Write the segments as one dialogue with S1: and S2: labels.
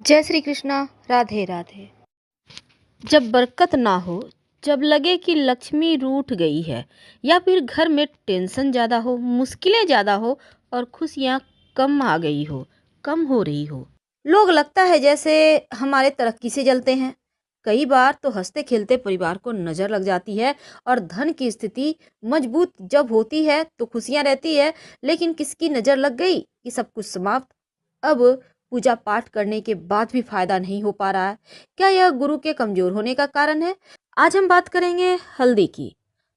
S1: जय श्री कृष्णा। राधे राधे। जब बरकत ना हो, जब लगे कि लक्ष्मी रूठ गई है या फिर घर में टेंशन ज़्यादा हो, मुश्किलें ज़्यादा हो और खुशियाँ कम आ गई हो, कम हो रही हो, लोग लगता है जैसे हमारे तरक्की से जलते हैं। कई बार तो हंसते खेलते परिवार को नज़र लग जाती है और धन की स्थिति मजबूत जब होती है तो खुशियाँ रहती है। लेकिन किसकी नज़र लग गई कि सब कुछ समाप्त। अब पूजा पाठ करने के बाद भी फायदा नहीं हो पा रहा है। क्या यह गुरु के कमजोर होने का कारण है? आज हम बात करेंगे हल्दी की।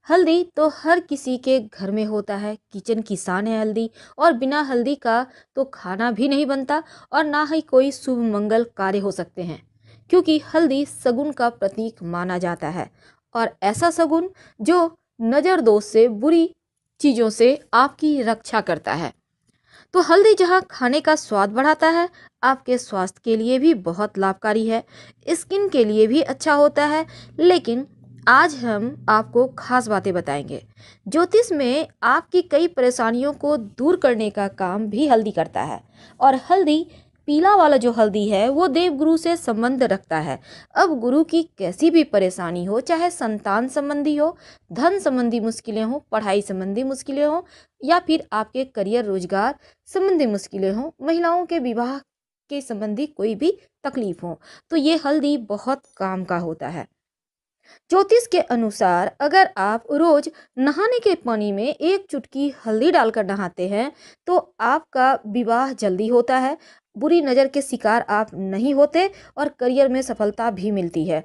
S1: हल्दी तो हर किसी के घर में होता है, किचन की शान है हल्दी। और बिना हल्दी का तो खाना भी नहीं बनता और ना ही कोई शुभ मंगल कार्य हो सकते हैं, क्योंकि हल्दी सगुन का प्रतीक माना जाता है। और ऐसा सगुन जो नजर दोष से, बुरी चीजों से आपकी रक्षा करता है। तो हल्दी जहाँ खाने का स्वाद बढ़ाता है, आपके स्वास्थ्य के लिए भी बहुत लाभकारी है, स्किन के लिए भी अच्छा होता है। लेकिन आज हम आपको खास बातें बताएंगे। ज्योतिष में आपकी कई परेशानियों को दूर करने का काम भी हल्दी करता है। और हल्दी, पीला वाला जो हल्दी है, वो देवगुरु से संबंध रखता है। अब गुरु की कैसी भी परेशानी हो, चाहे संतान संबंधी हो, धन संबंधी मुश्किलें हो, पढ़ाई संबंधी मुश्किलें हो, या फिर आपके करियर रोजगार संबंधी मुश्किलें हों, महिलाओं के विवाह के संबंधी कोई भी तकलीफ हो, तो ये हल्दी बहुत काम का होता है। ज्योतिष के अनुसार अगर आप रोज नहाने के पानी में एक चुटकी हल्दी डालकर नहाते हैं तो आपका विवाह जल्दी होता है, बुरी नजर के शिकार आप नहीं होते और करियर में सफलता भी मिलती है।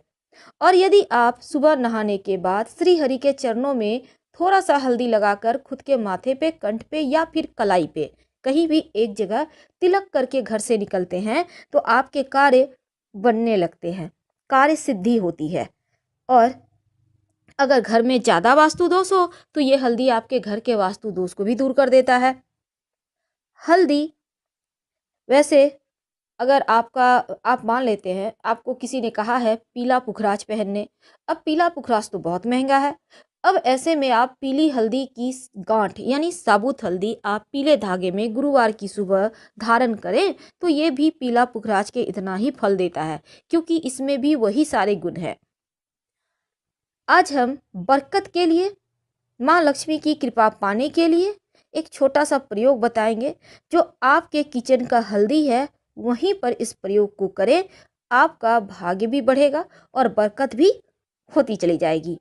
S1: और यदि आप सुबह नहाने के बाद श्री हरि के चरणों में थोड़ा सा हल्दी लगाकर खुद के माथे पे, कंठ पे या फिर कलाई पे कहीं भी एक जगह तिलक करके घर से निकलते हैं तो आपके कार्य बनने लगते हैं, कार्य सिद्धि होती है। और अगर घर में ज्यादा वास्तु दोष हो तो ये हल्दी आपके घर के वास्तु दोष को भी दूर कर देता है। हल्दी, वैसे अगर आप मान लेते हैं आपको किसी ने कहा है पीला पुखराज पहनने। अब पीला पुखराज तो बहुत महंगा है। अब ऐसे में आप पीली हल्दी की गांठ यानी साबुत हल्दी आप पीले धागे में गुरुवार की सुबह धारण करें तो ये भी पीला पुखराज के इतना ही फल देता है, क्योंकि इसमें भी वही सारे गुण है। आज हम बरकत के लिए, माँ लक्ष्मी की कृपा पाने के लिए एक छोटा सा प्रयोग बताएंगे। जो आपके किचन का हल्दी है वहीं पर इस प्रयोग को करें, आपका भाग्य भी बढ़ेगा और बरकत भी होती चली जाएगी।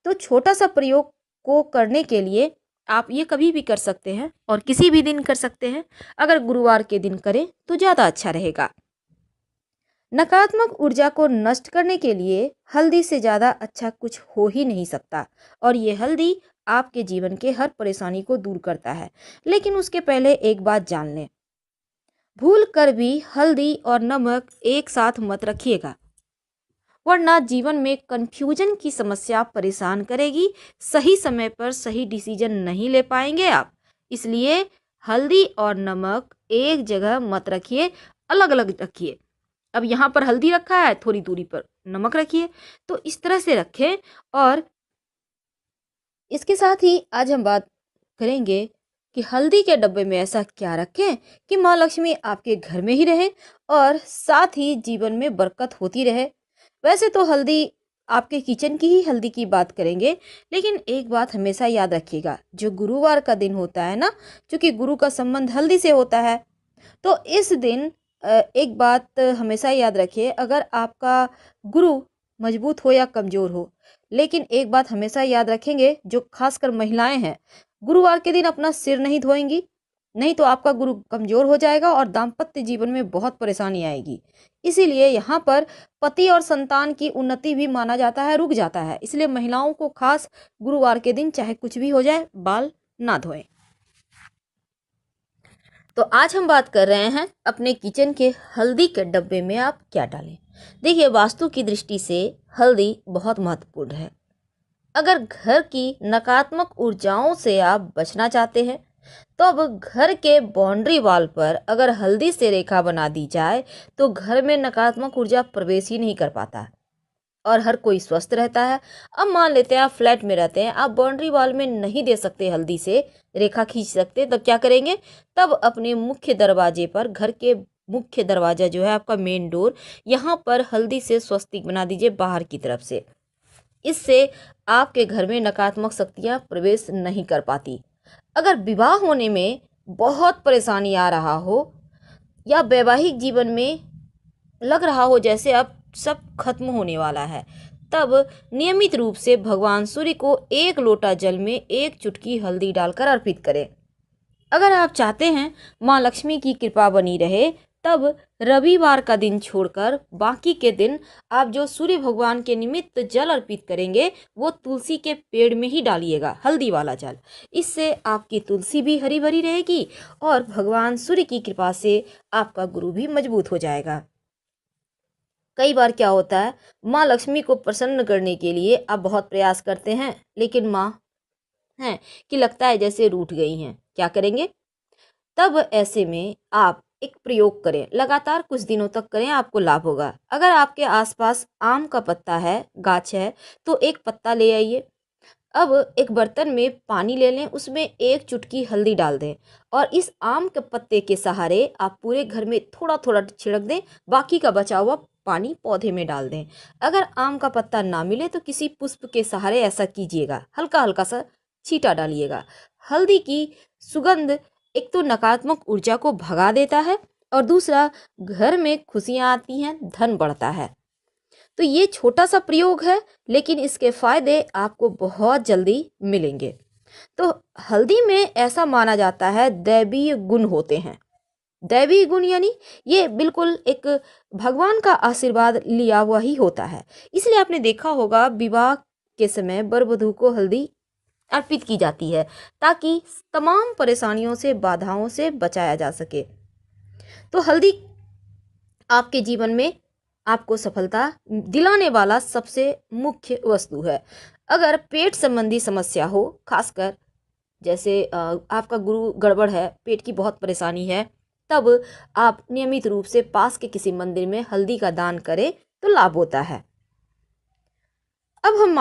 S1: तो छोटा सा प्रयोग को करने के लिए आप ये कभी भी कर सकते हैं और किसी भी दिन कर सकते हैं। अगर गुरुवार के दिन करें तो ज़्यादा अच्छा रहेगा। नकारात्मक ऊर्जा को नष्ट करने के लिए हल्दी से ज़्यादा अच्छा कुछ हो ही नहीं सकता। और ये हल्दी आपके जीवन के हर परेशानी को दूर करता है। लेकिन उसके पहले एक बात जान लें, भूल कर भी हल्दी और नमक एक साथ मत रखिएगा, वरना जीवन में कंफ्यूजन की समस्या परेशान करेगी। सही समय पर सही डिसीजन नहीं ले पाएंगे आप। इसलिए हल्दी और नमक एक जगह मत रखिए, अलग अलग रखिए। अब यहाँ पर हल्दी रखा है, थोड़ी दूरी पर नमक रखिए, तो इस तरह से रखें। और इसके साथ ही आज हम बात करेंगे कि हल्दी के डब्बे में ऐसा क्या रखें कि माँ लक्ष्मी आपके घर में ही रहे और साथ ही जीवन में बरकत होती रहे। वैसे तो हल्दी, आपके किचन की ही हल्दी की बात करेंगे, लेकिन एक बात हमेशा याद रखिएगा, जो गुरुवार का दिन होता है ना, क्योंकि गुरु का संबंध हल्दी से होता है, तो इस दिन एक बात हमेशा याद रखिए, अगर आपका गुरु मजबूत हो या कमजोर हो, लेकिन एक बात हमेशा याद रखेंगे, जो खासकर महिलाएं हैं, गुरुवार के दिन अपना सिर नहीं धोएंगी, नहीं तो आपका गुरु कमजोर हो जाएगा और दाम्पत्य जीवन में बहुत परेशानी आएगी। इसीलिए यहाँ पर पति और संतान की उन्नति भी माना जाता है, रुक जाता है। इसलिए महिलाओं को खास गुरुवार के दिन चाहे कुछ भी हो जाए, बाल ना धोएं। तो आज हम बात कर रहे हैं अपने किचन के हल्दी के डब्बे में आप क्या डालें। देखिए, वास्तु की दृष्टि से हल्दी बहुत महत्वपूर्ण है। अगर घर की नकारात्मक ऊर्जाओं से आप बचना चाहते हैं तो अब घर के बाउंड्री वॉल पर अगर हल्दी से रेखा बना दी जाए तो घर में नकारात्मक ऊर्जा प्रवेश ही नहीं कर पाता और हर कोई स्वस्थ रहता है। अब मान लेते हैं आप फ्लैट में रहते हैं, आप बाउंड्री वॉल में नहीं दे सकते, हल्दी से रेखा खींच सकते, तब क्या करेंगे? तब अपने मुख्य दरवाजे पर, घर के मुख्य दरवाज़ा जो है आपका मेन डोर, यहाँ पर हल्दी से स्वस्तिक बना दीजिए बाहर की तरफ से। इससे आपके घर में नकारात्मक शक्तियाँ प्रवेश नहीं कर पाती। अगर विवाह होने में बहुत परेशानी आ रहा हो या वैवाहिक जीवन में लग रहा हो जैसे अब सब खत्म होने वाला है, तब नियमित रूप से भगवान सूर्य को 1 लोटा जल में 1 चुटकी हल्दी डालकर अर्पित करें। अगर आप चाहते हैं माँ लक्ष्मी की कृपा बनी रहे, तब रविवार का दिन छोड़कर बाकी के दिन आप जो सूर्य भगवान के निमित्त जल अर्पित करेंगे वो तुलसी के पेड़ में ही डालिएगा, हल्दी वाला जल। इससे आपकी तुलसी भी हरी भरी रहेगी और भगवान सूर्य की कृपा से आपका गुरु भी मजबूत हो जाएगा। कई बार क्या होता है, माँ लक्ष्मी को प्रसन्न करने के लिए आप बहुत प्रयास करते हैं, लेकिन माँ हैं कि लगता है जैसे रूठ गई हैं। क्या करेंगे? तब ऐसे में आप एक प्रयोग करें, लगातार कुछ दिनों तक करें, आपको लाभ होगा। अगर आपके आसपास आम का पत्ता है, गाछ है, तो एक पत्ता ले आइए। अब एक बर्तन में पानी ले लें, उसमें 1 चुटकी हल्दी डाल दें और इस आम के पत्ते के सहारे आप पूरे घर में थोड़ा थोड़ा छिड़क दें, बाकी का बचा हुआ पानी पौधे में डाल दें। अगर आम का पत्ता ना मिले तो किसी पुष्प के सहारे ऐसा कीजिएगा, हल्का हल्का सा छींटा डालिएगा। हल्दी की सुगंध एक तो नकारात्मक ऊर्जा को भगा देता है और दूसरा घर में खुशियाँ आती हैं, धन बढ़ता है। तो ये छोटा सा प्रयोग है, लेकिन इसके फायदे आपको बहुत जल्दी मिलेंगे। तो हल्दी में ऐसा माना जाता है दैवीय गुण होते हैं। दैवीय गुण यानी ये बिल्कुल एक भगवान का आशीर्वाद लिया हुआ ही होता है। इसलिए आपने देखा होगा विवाह के समय वर वधू को हल्दी अर्पित की जाती है ताकि तमाम परेशानियों से, बाधाओं से बचाया जा सके। तो हल्दी आपके जीवन में आपको सफलता दिलाने वाला सबसे मुख्य वस्तु है। अगर पेट संबंधी समस्या हो, खासकर जैसे आपका गुरु गड़बड़ है, पेट की बहुत परेशानी है, तब आप नियमित रूप से पास के किसी मंदिर में हल्दी का दान करें तो लाभ होता है। अब हम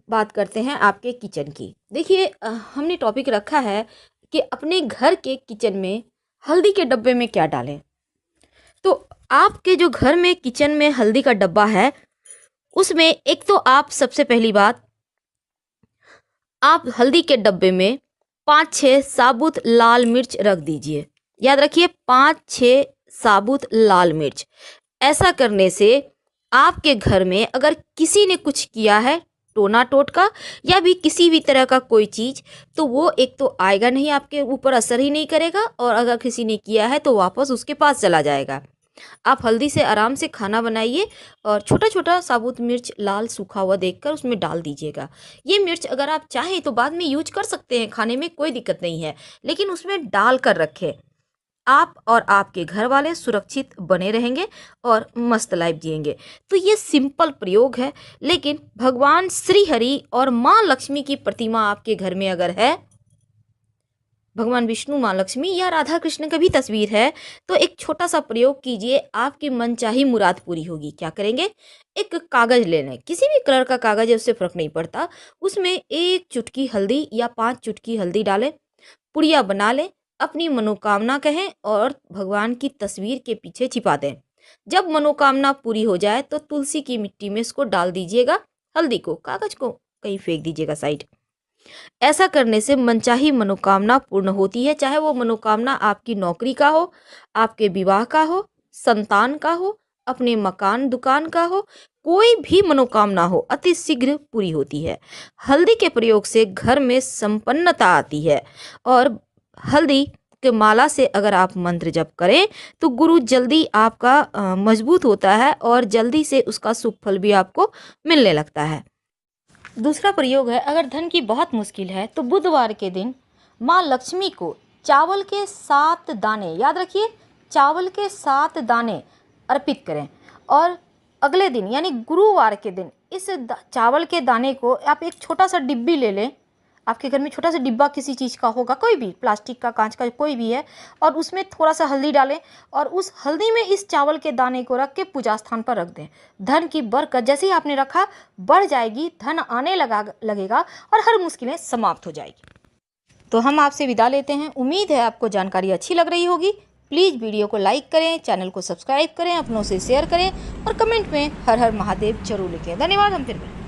S1: बात करते हैं आपके किचन की। देखिए हमने टॉपिक रखा है कि अपने घर के किचन में हल्दी के डब्बे में क्या डालें। तो आपके जो घर में किचन में हल्दी का डब्बा है, उसमें एक तो आप सबसे पहली बात, आप हल्दी के डब्बे में 5-6 साबुत लाल मिर्च रख दीजिए। याद रखिए 5-6 साबुत लाल मिर्च। ऐसा करने से आपके घर में अगर किसी ने कुछ किया है, टोना टोटका या भी किसी भी तरह का कोई चीज़, तो वो एक तो आएगा नहीं, आपके ऊपर असर ही नहीं करेगा, और अगर किसी ने किया है तो वापस उसके पास चला जाएगा। आप हल्दी से आराम से खाना बनाइए और छोटा छोटा साबुत मिर्च लाल सूखा हुआ देखकर उसमें डाल दीजिएगा। ये मिर्च अगर आप चाहें तो बाद में यूज कर सकते हैं, खाने में कोई दिक्कत नहीं है, लेकिन उसमें डाल कर रखें। आप और आपके घर वाले सुरक्षित बने रहेंगे और मस्त लाइफ जिएंगे। तो ये सिंपल प्रयोग है, लेकिन भगवान श्री हरि और माँ लक्ष्मी की प्रतिमा आपके घर में अगर है, भगवान विष्णु, माँ लक्ष्मी या राधा कृष्ण की भी तस्वीर है, तो एक छोटा सा प्रयोग कीजिए, आपकी मनचाही मुराद पूरी होगी। क्या करेंगे? एक कागज ले लें, किसी भी कलर का कागज है, उससे फर्क नहीं पड़ता। उसमें 1 चुटकी हल्दी या 5 चुटकी हल्दी डालें, पुड़िया बना लें, अपनी मनोकामना कहें और भगवान की तस्वीर के पीछे छिपा दें। जब मनोकामना पूरी हो जाए तो तुलसी की मिट्टी में इसको डाल दीजिएगा, हल्दी को, कागज को कहीं फेंक दीजिएगा साइड। ऐसा करने से मनचाही मनोकामना पूर्ण होती है, चाहे वो मनोकामना आपकी नौकरी का हो, आपके विवाह का हो, संतान का हो, अपने मकान दुकान का हो, कोई भी मनोकामना हो, अति शीघ्र पूरी होती है। हल्दी के प्रयोग से घर में संपन्नता आती है और हल्दी के माला से अगर आप मंत्र जप करें तो गुरु जल्दी आपका मजबूत होता है और जल्दी से उसका शुभ फल भी आपको मिलने लगता है। दूसरा प्रयोग है, अगर धन की बहुत मुश्किल है तो बुधवार के दिन माँ लक्ष्मी को चावल के 7 दाने, याद रखिए चावल के 7 दाने अर्पित करें और अगले दिन यानी गुरुवार के दिन इस चावल के दाने को आप एक छोटा सा डिब्बी ले लें। आपके घर में छोटा सा डिब्बा किसी चीज़ का होगा, कोई भी प्लास्टिक का, कांच का, कोई भी है, और उसमें थोड़ा सा हल्दी डालें और उस हल्दी में इस चावल के दाने को रख के पूजा स्थान पर रख दें। धन की बरकत जैसे ही आपने रखा बढ़ जाएगी, धन आने लगेगा और हर मुश्किलें समाप्त हो जाएगी। तो हम आपसे विदा लेते हैं। उम्मीद है आपको जानकारी अच्छी लग रही होगी। प्लीज़ वीडियो को लाइक करें, चैनल को सब्सक्राइब करें, अपनों से शेयर करें और कमेंट में हर हर महादेव जरूर लिखें। धन्यवाद। हम फिर मिलेंगे।